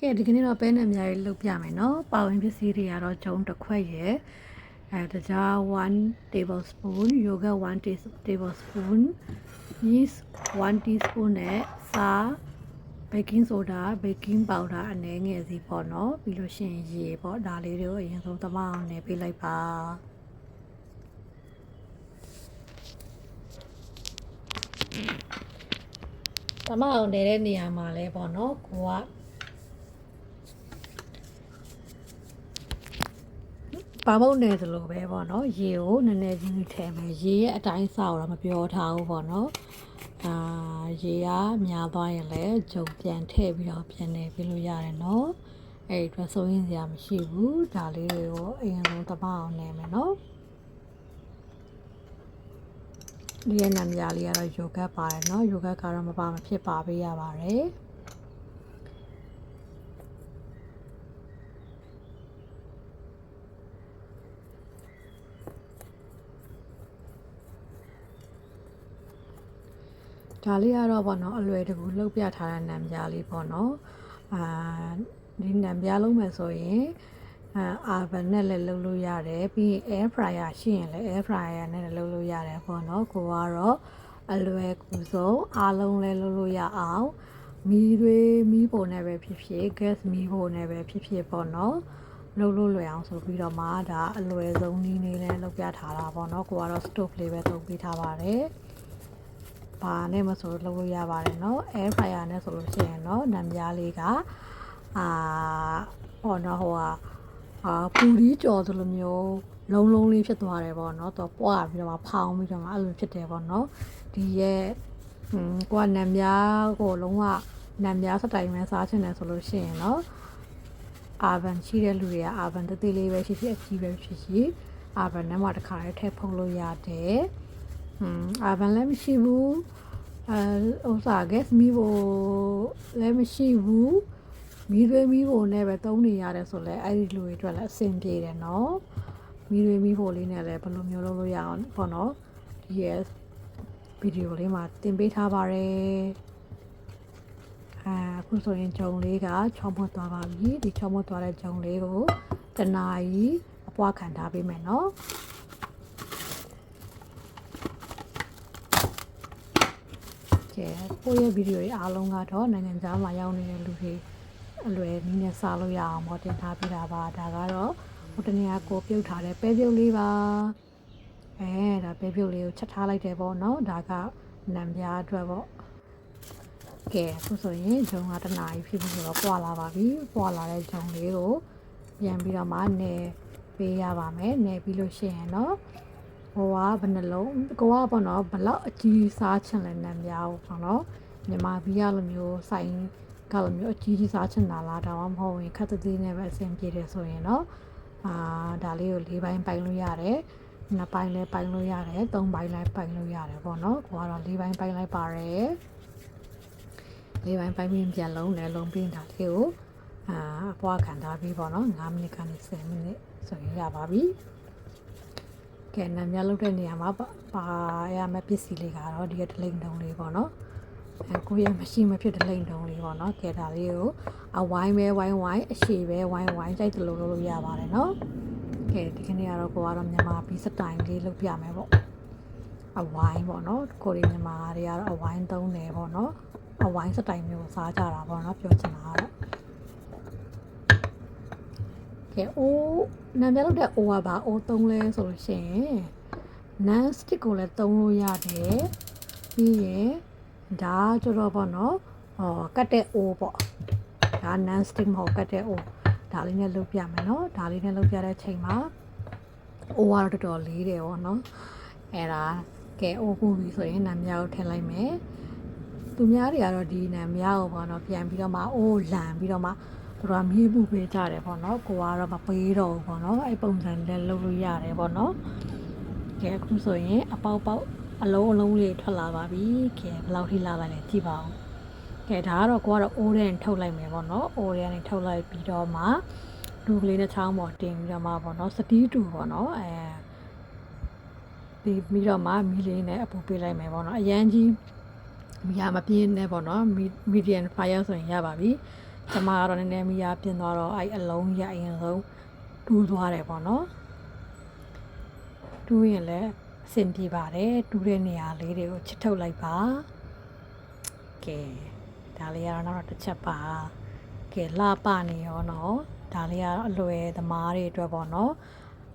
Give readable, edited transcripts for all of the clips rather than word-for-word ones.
ကဲဒီကနေ့တော့ပဲနဲ့အများကြီးလုပ်ပြမယ်နော်ပါဝင်ပစ္စည်းတွေကတော့ဂျုံတစ်ခွက်ရယ်တကြား1 tablespoon yogurt 1 tablespoon yeast 1 teaspoon နဲ့စာ baking soda baking powder အနည်းငယ်စီပေါ့နော်ပြီးလို့ရှိရင်ရေပေါ့ဒါလေးတွေကိုအရင်ဆုံးသမအောင်နယ်ပေးလိုက်ပါသမအောင်နယ်တဲ့နေရာမှာလဲပေါ့နော်ကိုကပါမုတ်နယ်သလိုပဲပေါ့နော်ရေကိုနည်းနည်းချင်းထည့်မယ်ရေရဲ့အတိုင်းစာတော့မပြောထားဘူးပေါ့နော်ရေကများသွားရင်လည်းဂျုံပြန်ထည့်ပြီးတော့ပြန်နေပြလို့ရတယ်နော်အဲ့ဒီအတွက်စိုးရင်စရာမရှိဘူးဒါလေးတွေကိုအရင်ဆုံးတပအောင်နေမယ်နော်ဒီရဲ့နာမည်လေးကတော့ယိုဂတ်ပါတယ်နော်ယိုဂတ်ကတော့မပါမဖြစ်ပါပေးရပါတယ်ဒါလေးကတော့ပေါ့နော်အလွယ်တကူလှုပ်ပြထားတဲ့နံပြားလေးပေါ့နော်ဒီနံပြားလုံးမယ်ဆိုရင်oven နဲ့လည်းလုပ်လို့ရတယ်ပြီးရင် air fryer ရှိရင်လည်း air fryer နဲ့လည်းလုပ်လို့ရတယ်ပေါ့နော်ကိုကတော့အလွယ်ကူဆုံးအားလုံးလည်းလုပ်လို့ရအောင်မီးပုံနဲ့ပဲဖြစ်ဖြစ် gas မီးပုံနဲ့ပဲဖြစ်ဖြစ်ပေါ့နော်လုပ်လို့လွယ်အောင်ဆိုပြီးတော့မှဒါအလွယ်ဆုံးနည်းလေးနဲ့လုပ်ပြထားတာပေါ့နော်ကိုကတော့ stove လေးပဲသုံးပေးထားပါတယ်ဘာနဲ့မဆိုလုပ်လို့ရပါတယ်เนาะ air fryer နဲ့ဆိုလို့ရှိရင်เนาะနံပြားလေးကပေါ့နော်ဟိုပူရီကြော်သလိုမျိုးလုံးလေးဖြစ်သွားတယ်ပေါ့เนาะတော့ပွားပြီးတော့ဖောင်းပြီးတော့အဲ့လိုဖြစ်တယ်ပေါ့เนาะဒီရဲ့ကိုကနံပြားကိုလုံးဝနံပြားစတိုင်ပဲစားချင်တယ်ဆိုလို့ရှိရင်เนาะoven ရှိတဲ့လူတွေက oven တသေးလေးပဲရှိဖြစ်အကြီးပဲဖြစ်ရှိ oven နဲ့မှတစ်ခါလေးထည့်ဖုံးလို့ရတယ်oven လည်းမရှိဘူးဥစ္စာ gas မီးဖို့လည်းမရှိဘူးမီးဖို့နဲ့ပဲသုံးနေရတယ်ဆိုလဲအဲ့ဒီလူတွေအတွက်လည်းအဆင်ပြေတယ်နော်မီးဖို့လေးနဲ့လည်းဘယ်လိုမျိုးလုပ်လို့ရအောင်ပေါ့နော်ဒီရဲ့ဗီဒီယိုလေးမှာတင်ပေးထားပါတယ်အခုဆိုရင်ဂျုံလေးကချောမွတ်သွားပါပြီဒီချောမွတ်သွားတဲ့ဂျုံလေးကိုတနာရီအပွားခံထားပေးမယ်နော်ကိုယ့်ရဲ့ဗီဒီယိုတွေအားလုံးကတော့နိုင်ငံခြားမှာရောက်နေတဲ့လူတွေအလွယ်နည်းနဲ့စားလို့ရအောင်ပေါ့တင်ထားပြတာပါဒါကတော့ဟိုတနေ့ကကိုပြုတ်ထားတဲ့ပဲပြုတ်လေးပါဒါပဲပြုတ်လေးကိုချက်ထားလိုက်တယ်ပေါ့နော်ဒါကနံပြားအတွက်ပေါ့ကဲအခုဆိုရင်ဂျုံကတနာရီဖြစ်ပြီးတော့ပွာလာပါပြီပွာလာတဲ့ဂျုံလေးကိုပြန်ပြီးတော့မှနယ်ပေးရပါမယ်နယ်ပြီးလို့ရှိရင်တော့ဟိုကဘယ်နှလုံးကိုကပေါ့နော်ဘလောက်အကြီးစားချင်လဲနံပြားပေါ့နော်မြန်မာပြည်ကလိုမျိုးဆိုင်ကလိုမျိုးအကြီးစားချင်တာလားဒါမှမဟုတ်ရင်ခက်သေးသေးနဲ့ပဲအဆင်ပြေတယ်ဆိုရင်တော့ဒါလေးကို၄ပိုင်းပိုင်လို့ရတယ်2ပိုင်းလည်းပိုင်လို့ရတယ်3ပိုင်းလည်းပိုင်လို့ရတယ်ပေါ့နော်ကိုကတော့4ပိုင်းပိုင်လိုက်ပါတယ်4ပိုင်းပိုင်ပြီးပြန်လုံးလည်းလုံးပြီးတာလေးကိုအပွားခံထားပြီးပေါ့နော်9မိနစ်ကနေ10မိနစ်ဆိုရင်ရပါပြီကဲနံပြားလုပ်တဲ့နေရာမှာပါရမယ့်ပစ္စည်းလေးကတော့ဒီဒလိန်တုံးလေးပေါ့နော်ကိုရမရှိမဖြစ်ဒလိန်တုံးလေးပေါ့နော်ကဲဒါလေးကိုအဝိုင်းပဲဝိုင်းအရှည်ပဲဝိုင်းကြိုက်တယ်လို့လုပ်လို့ရပါတယ်နော်ကဲဒီကနေ့ကတော့ကိုကတော့မြန်မာပြည်စတိုင်လေးလုပ်ပြမယ်ပေါ့အဝိုင်းပေါ့နော်ကိုရီမြန်မာတွေကတော့အဝိုင်းသုံးတယ်ပေါ့နော်အဝိုင်းစတိုင်မျိုးစားကြတာပေါ့နော်ပြောချင်တာကတော့ကဲနံပြားလုပ်တဲ့အိုးကပါအိုးသုံးလဲဆိုလို့ရှိရင် non stick ကိုလည်းသုံးလို့ရတယ်ပြီးရင်ဒါကျတော့ပေါ့နော်ကတ်တဲ့အိုးပေါ့ဒါ non stick မဟုတ်ကတ်တဲ့အိုးဒါလေးနဲ့လုပ်ပြမယ်နော်ဒါလေးနဲ့လုပ်ပြတဲ့ချိန်မှာအိုးကတော့တော်တော်လေးတယ်ပေါ့နော်အဲ့ဒါကဲအိုးပူပြီဆိုရင်နံပြားကိုထည့်လိုက်မယ်သူများတွေကတော့ဒီနံပြားကိုပေါ့နော်ပြန်ပြီးတော့မှအိုးလန်ပြီးတော့မှသူတို့ကမြေပူပေးကြတယ်ပေါ့နော်ကိုကတော့မပေးတော့ဘူးပေါ့နော်အဲ့ပုံစံနဲ့လုပ်လို့ရတယ်ပေါ့နော်ကဲအခုဆိုရင်အပေါက်အလုံးလေးထွက်လာပါပြီကဲဘယ်လောက်ထိလာလဲကြည့်ပါဦးကဲဒါကတော့ကိုကတော့အိုးထဲထုတ်လိုက်မယ်ပေါ့နော်အိုးထဲကနေထုတ်လိုက်ပြီးတော့မှဒူကလေးနဲ့ချောင်းပေါ်တင်ပြီးတော့မှပေါ့နော်စတီးတူပေါ့နော်ပြီးတော့မှမီးလေးနဲ့အပူပေးလိုက်မယ်ပေါ့နော်အရန်ကြီးမီးမပြင်းနဲ့ပေါ့နော် medium fire ဆိုရင်ရပါပြီ ကျမကတော့နည်းနည်းမိရပြင်သွားတော့အဲ့အလုံးရအရင်ဆုံးတူးသွားတယ်ပေါ့နော်တူးရင်လည်းအဆင်ပြေပါတယ်တူးတဲ့နေရာလေးတွေကိုချစ်ထုတ်လိုက်ပါကဲဒါလေးကတော့နောက်တစ်ချက်ပါကဲလှပနေရောနော်ဒါလေးကတော့အလွယ်သမားတွေအတွက်ပေါ့နော်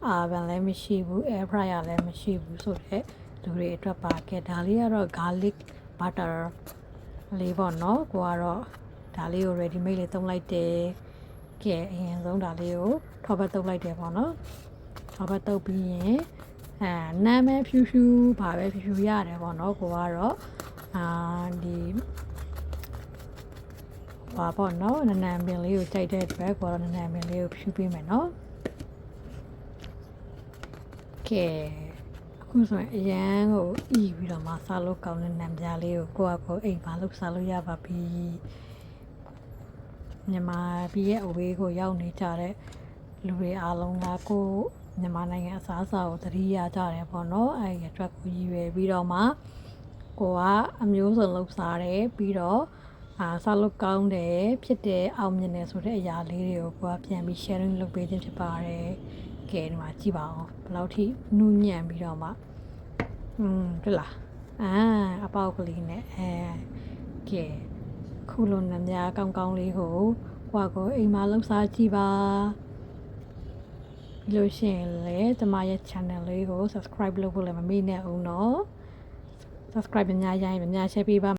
အာဗန်လည်းမရှိဘူး air fryer လည်းမရှိဘူးဆိုတော့လူတွေအတွက်ပါကဲဒါလေးကတော့ garlic butter လေးပေါ့နော်ကိုကတော့ဒါလေးကို ready made လေးသုံးလိုက်တယ်ကဲအရင်ဆုံးဒါလေးကိုထော်ဘတ်တုပ်လိုက်တယ်ပေါ့နော်ထော်ဘတ်တုပ်ပြီးရင်နာမည်ဖြူဖြူပါပဲဖြူဖြူရတယ်ပေါ့နော်ကိုကတော့ဒီပါပေါ့နော်နနံပင်လေးကိုကြိုက်တဲ့အတွက်ကိုကတော့နနံပင်လေးကိုဖြူပေးမယ်နော်ကဲအခုဆိုရင်အရန်ကိုဤပြီးတော့မှစားလို့ကောင်းတဲ့နံပြားလေးကိုကိုအိမ်မှာလုပ်စားလို့ရပါပြီမြန်မာပြည်ရဲ့အဝေးကိုရောက်နေကြတဲ့လူတွေအားလုံးကကိုမြန်မာနိုင်ငံအစားအစာကိုသတိရကြတယ်ပေါ့နော်အဲ့ဒီအတွက်ကိုရည်ရွယ်ပြီးတော့မှကိုကအမျိုးစုံလုပ်စားတယ်ပြီးတော့စားလို့ကောင်းတယ်ဖြစ်တဲ့အောင်မြင်တယ်ဆိုတဲ့အရာလေးတွေကိုကိုကပြန်ပြီး sharing လုပ်ပေးခြင်းဖြစ်ပါတယ်ကဲဒီမှာကြည့်ပါဦးဘယ်လောက်ထိနူးညံ့ပြီးတော့မှတွေ့လားအပေါက်ကလေးနဲ့ကဲခုလိုနည်းများကောင်းကောင်းလေးကိုကိုအိမ်မှာလှုပ်ရှားကြည့်ပါပြီးလို့ရှိရင်လည်းကျမရဲ့ channel လေးကို subscribe လုပ်ဖို့လည်းမမေ့နဲ့ဦးနော် subscribe များရင်များ share ပေးပါ